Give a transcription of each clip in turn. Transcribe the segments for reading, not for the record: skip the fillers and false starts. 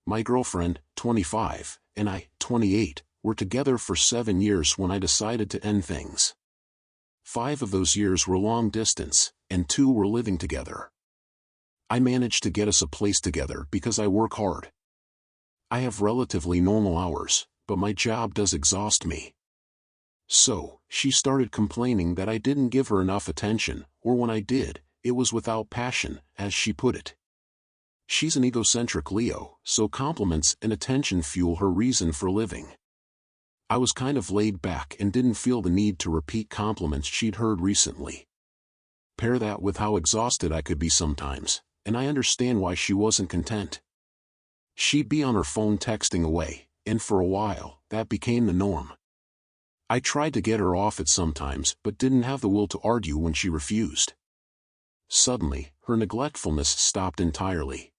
My girlfriend, 25, and I, 28, were together for 7 years when I decided to end things. 5 of those years were long distance, and 2 were living together. I managed to get us a place together because I work hard. I have relatively normal hours, but my job does exhaust me. So, she started complaining that I didn't give her enough attention, or when I did, it was without passion, as she put it. She's an egocentric Leo, so compliments and attention fuel her reason for living. I was kind of laid back and didn't feel the need to repeat compliments she'd heard recently. Pair that with how exhausted I could be sometimes, and I understand why she wasn't content. She'd be on her phone texting away, and for a while, that became the norm. I tried to get her off it sometimes but didn't have the will to argue when she refused. Suddenly, her neglectfulness stopped entirely.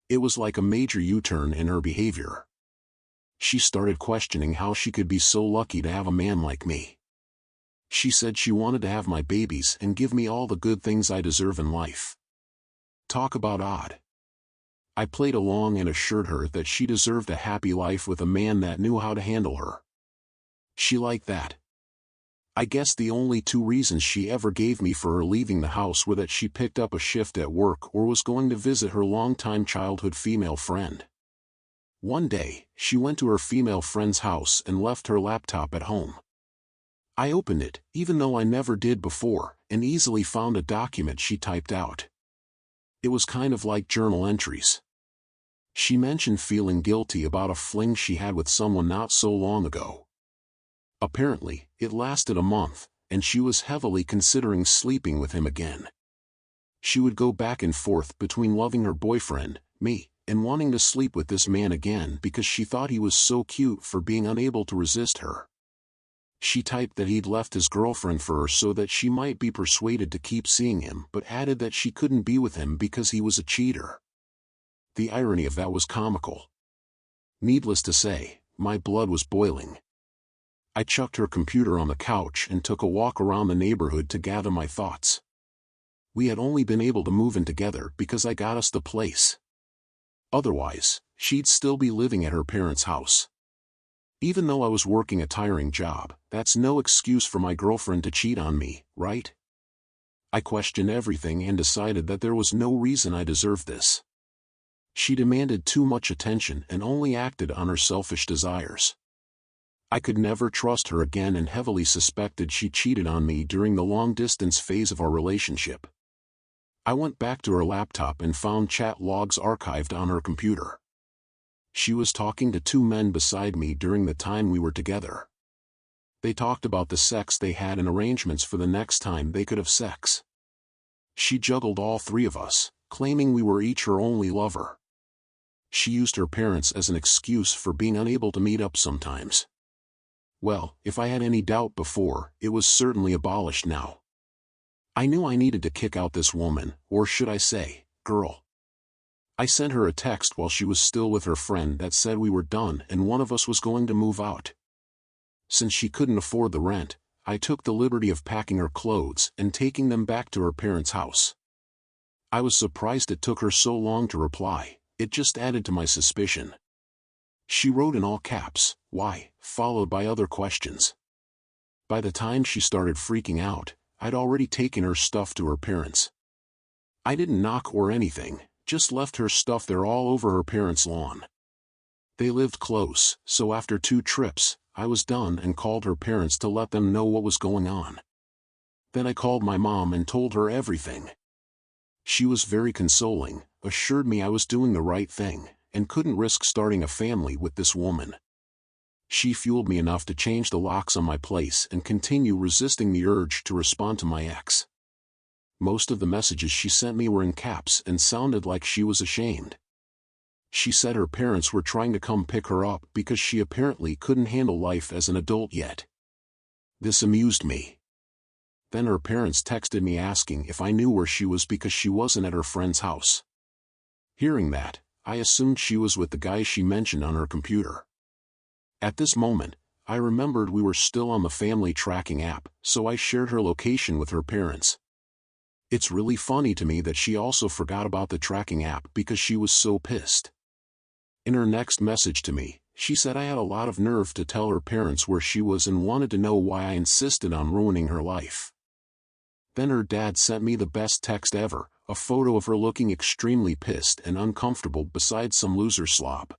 It was like a major U-turn in her behavior. She started questioning how she could be so lucky to have a man like me. She said she wanted to have my babies and give me all the good things I deserve in life. Talk about odd. I played along and assured her that she deserved a happy life with a man that knew how to handle her. She liked that. I guess the only 2 reasons she ever gave me for her leaving the house were that she picked up a shift at work or was going to visit her longtime childhood female friend. One day, she went to her female friend's house and left her laptop at home. I opened it, even though I never did before, and easily found a document she typed out. It was kind of like journal entries. She mentioned feeling guilty about a fling she had with someone not so long ago. Apparently, it lasted a month, and she was heavily considering sleeping with him again. She would go back and forth between loving her boyfriend, me, and wanting to sleep with this man again because she thought he was so cute for being unable to resist her. She typed that he'd left his girlfriend for her so that she might be persuaded to keep seeing him, but added that she couldn't be with him because he was a cheater. The irony of that was comical. Needless to say, my blood was boiling. I chucked her computer on the couch and took a walk around the neighborhood to gather my thoughts. We had only been able to move in together because I got us the place. Otherwise, she'd still be living at her parents' house. Even though I was working a tiring job, that's no excuse for my girlfriend to cheat on me, right? I questioned everything and decided that there was no reason I deserved this. She demanded too much attention and only acted on her selfish desires. I could never trust her again and heavily suspected she cheated on me during the long-distance phase of our relationship. I went back to her laptop and found chat logs archived on her computer. She was talking to 2 men beside me during the time we were together. They talked about the sex they had and arrangements for the next time they could have sex. She juggled all 3 of us, claiming we were each her only lover. She used her parents as an excuse for being unable to meet up sometimes. Well, if I had any doubt before, it was certainly abolished now. I knew I needed to kick out this woman, or should I say, girl. I sent her a text while she was still with her friend that said we were done and one of us was going to move out. Since she couldn't afford the rent, I took the liberty of packing her clothes and taking them back to her parents' house. I was surprised it took her so long to reply. It just added to my suspicion. She wrote in all caps, "Why?" followed by other questions. By the time she started freaking out, I'd already taken her stuff to her parents. I didn't knock or anything, just left her stuff there all over her parents' lawn. They lived close, so after 2 trips, I was done and called her parents to let them know what was going on. Then I called my mom and told her everything. She was very consoling, assured me I was doing the right thing, and couldn't risk starting a family with this woman. She fueled me enough to change the locks on my place and continue resisting the urge to respond to my ex. Most of the messages she sent me were in caps and sounded like she was ashamed. She said her parents were trying to come pick her up because she apparently couldn't handle life as an adult yet. This amused me. Then her parents texted me asking if I knew where she was because she wasn't at her friend's house. Hearing that, I assumed she was with the guy she mentioned on her computer. At this moment, I remembered we were still on the family tracking app, so I shared her location with her parents. It's really funny to me that she also forgot about the tracking app because she was so pissed. In her next message to me, she said I had a lot of nerve to tell her parents where she was and wanted to know why I insisted on ruining her life. Then her dad sent me the best text ever, a photo of her looking extremely pissed and uncomfortable beside some loser slob.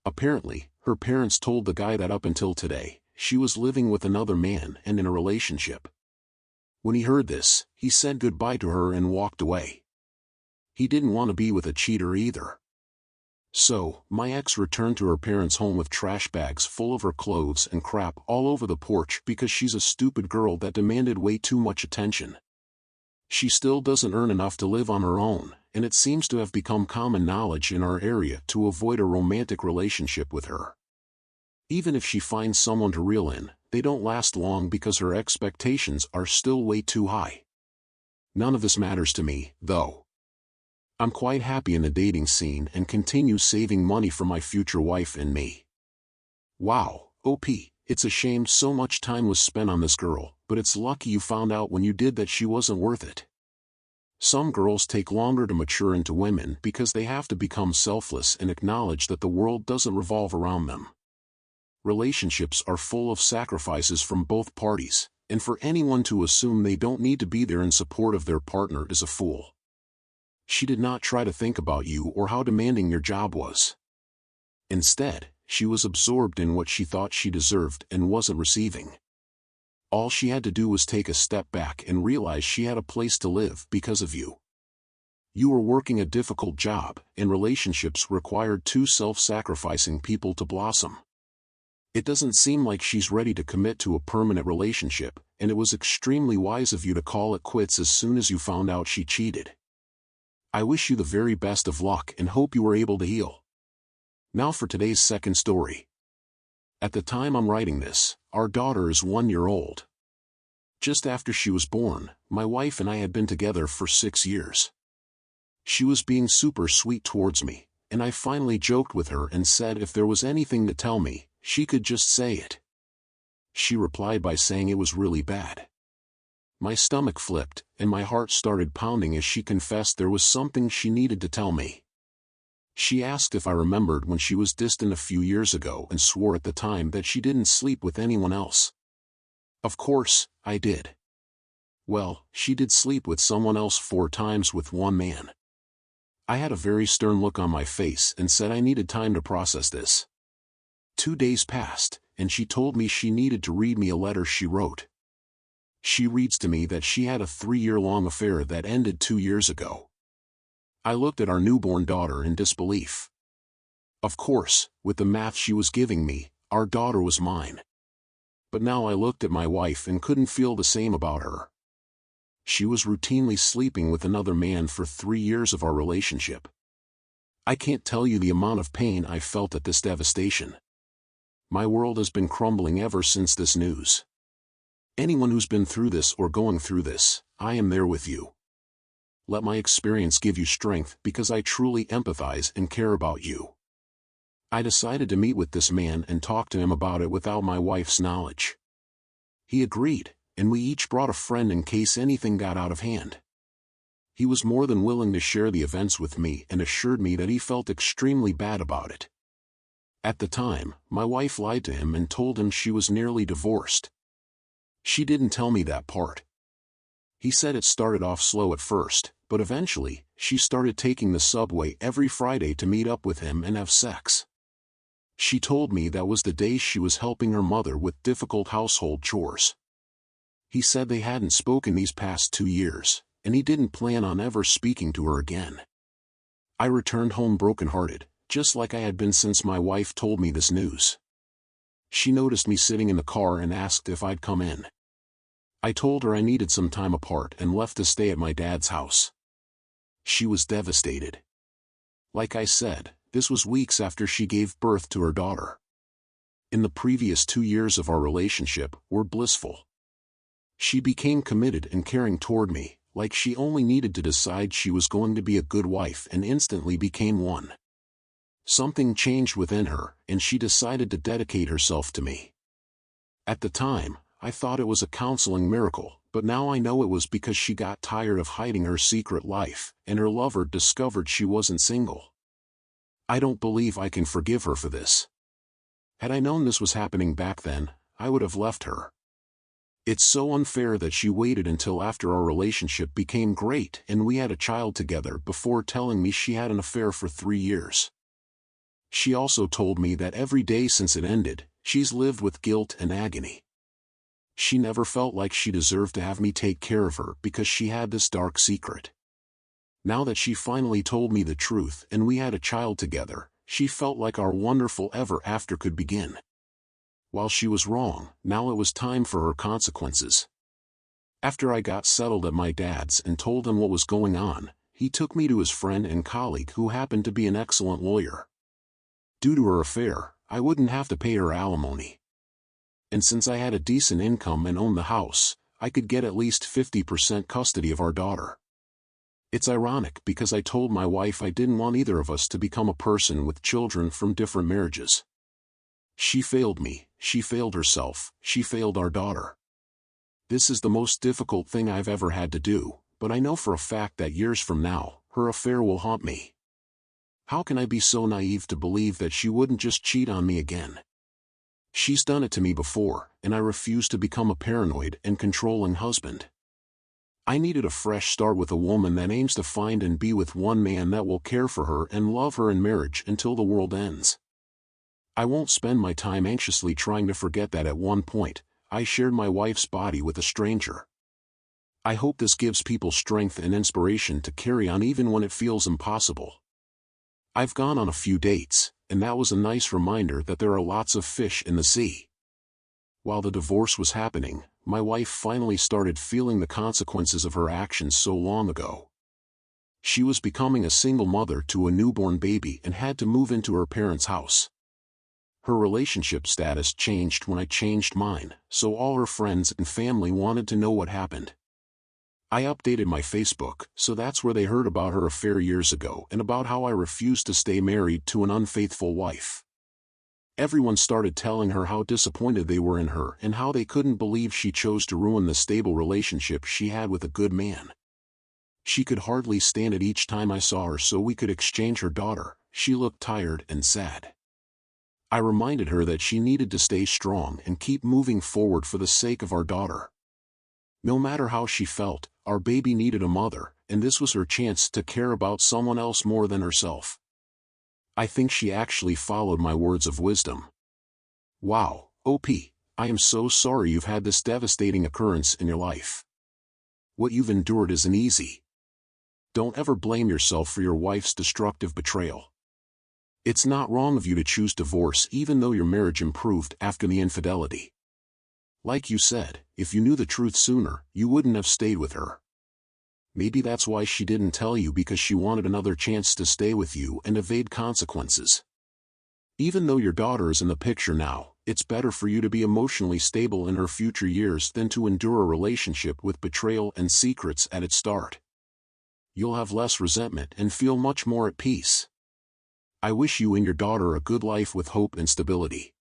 Apparently, her parents told the guy that up until today, she was living with another man and in a relationship. When he heard this, he said goodbye to her and walked away. He didn't want to be with a cheater either. So, my ex returned to her parents' home with trash bags full of her clothes and crap all over the porch because she's a stupid girl that demanded way too much attention. She still doesn't earn enough to live on her own, and it seems to have become common knowledge in our area to avoid a romantic relationship with her. Even if she finds someone to reel in, they don't last long because her expectations are still way too high. None of this matters to me, though. I'm quite happy in the dating scene and continue saving money for my future wife and me. Wow, OP, it's a shame so much time was spent on this girl, but it's lucky you found out when you did that she wasn't worth it. Some girls take longer to mature into women because they have to become selfless and acknowledge that the world doesn't revolve around them. Relationships are full of sacrifices from both parties, and for anyone to assume they don't need to be there in support of their partner is a fool. She did not try to think about you or how demanding your job was. Instead, she was absorbed in what she thought she deserved and wasn't receiving. All she had to do was take a step back and realize she had a place to live because of you. You were working a difficult job, and relationships required two self-sacrificing people to blossom. It doesn't seem like she's ready to commit to a permanent relationship, and it was extremely wise of you to call it quits as soon as you found out she cheated. I wish you the very best of luck and hope you were able to heal. Now for today's second story. At the time I'm writing this, our daughter is 1 year old. Just after she was born, my wife and I had been together for 6 years. She was being super sweet towards me, and I finally joked with her and said if there was anything to tell me, she could just say it. She replied by saying it was really bad. My stomach flipped, and my heart started pounding as she confessed there was something she needed to tell me. She asked if I remembered when she was distant a few years ago and swore at the time that she didn't sleep with anyone else. Of course, I did. Well, she did sleep with someone else 4 times with one man. I had a very stern look on my face and said I needed time to process this. 2 days passed, and she told me she needed to read me a letter she wrote. She reads to me that she had a 3-year-long affair that ended 2 years ago. I looked at our newborn daughter in disbelief. Of course, with the math she was giving me, our daughter was mine. But now I looked at my wife and couldn't feel the same about her. She was routinely sleeping with another man for 3 years of our relationship. I can't tell you the amount of pain I felt at this devastation. My world has been crumbling ever since this news. Anyone who's been through this or going through this, I am there with you. Let my experience give you strength because I truly empathize and care about you. I decided to meet with this man and talk to him about it without my wife's knowledge. He agreed, and we each brought a friend in case anything got out of hand. He was more than willing to share the events with me and assured me that he felt extremely bad about it. At the time, my wife lied to him and told him she was nearly divorced. She didn't tell me that part. He said it started off slow at first, but eventually, she started taking the subway every Friday to meet up with him and have sex. She told me that was the day she was helping her mother with difficult household chores. He said they hadn't spoken these past 2 years, and he didn't plan on ever speaking to her again. I returned home brokenhearted, just like I had been since my wife told me this news. She noticed me sitting in the car and asked if I'd come in. I told her I needed some time apart and left to stay at my dad's house. She was devastated. Like I said, this was weeks after she gave birth to her daughter. In the previous 2 years of our relationship were blissful. She became committed and caring toward me, like she only needed to decide she was going to be a good wife and instantly became one. Something changed within her, and she decided to dedicate herself to me. At the time, I thought it was a counseling miracle, but now I know it was because she got tired of hiding her secret life, and her lover discovered she wasn't single. I don't believe I can forgive her for this. Had I known this was happening back then, I would have left her. It's so unfair that she waited until after our relationship became great and we had a child together before telling me she had an affair for 3 years. She also told me that every day since it ended, she's lived with guilt and agony. She never felt like she deserved to have me take care of her because she had this dark secret. Now that she finally told me the truth and we had a child together, she felt like our wonderful ever after could begin. While she was wrong, now it was time for her consequences. After I got settled at my dad's and told him what was going on, he took me to his friend and colleague who happened to be an excellent lawyer. Due to her affair, I wouldn't have to pay her alimony. And since I had a decent income and owned the house, I could get at least 50% custody of our daughter. It's ironic because I told my wife I didn't want either of us to become a person with children from different marriages. She failed me, she failed herself, she failed our daughter. This is the most difficult thing I've ever had to do, but I know for a fact that years from now, her affair will haunt me. How can I be so naive to believe that she wouldn't just cheat on me again? She's done it to me before, and I refuse to become a paranoid and controlling husband. I needed a fresh start with a woman that aims to find and be with one man that will care for her and love her in marriage until the world ends. I won't spend my time anxiously trying to forget that at one point, I shared my wife's body with a stranger. I hope this gives people strength and inspiration to carry on even when it feels impossible. I've gone on a few dates, and that was a nice reminder that there are lots of fish in the sea. While the divorce was happening, my wife finally started feeling the consequences of her actions so long ago. She was becoming a single mother to a newborn baby and had to move into her parents' house. Her relationship status changed when I changed mine, so all her friends and family wanted to know what happened. I updated my Facebook, so that's where they heard about her affair years ago and about how I refused to stay married to an unfaithful wife. Everyone started telling her how disappointed they were in her and how they couldn't believe she chose to ruin the stable relationship she had with a good man. She could hardly stand it each time I saw her so we could exchange her daughter. She looked tired and sad. I reminded her that she needed to stay strong and keep moving forward for the sake of our daughter. No matter how she felt, our baby needed a mother, and this was her chance to care about someone else more than herself. I think she actually followed my words of wisdom. Wow, OP, I am so sorry you've had this devastating occurrence in your life. What you've endured isn't easy. Don't ever blame yourself for your wife's destructive betrayal. It's not wrong of you to choose divorce even though your marriage improved after the infidelity. Like you said, if you knew the truth sooner, you wouldn't have stayed with her. Maybe that's why she didn't tell you, because she wanted another chance to stay with you and evade consequences. Even though your daughter is in the picture now, it's better for you to be emotionally stable in her future years than to endure a relationship with betrayal and secrets at its start. You'll have less resentment and feel much more at peace. I wish you and your daughter a good life with hope and stability.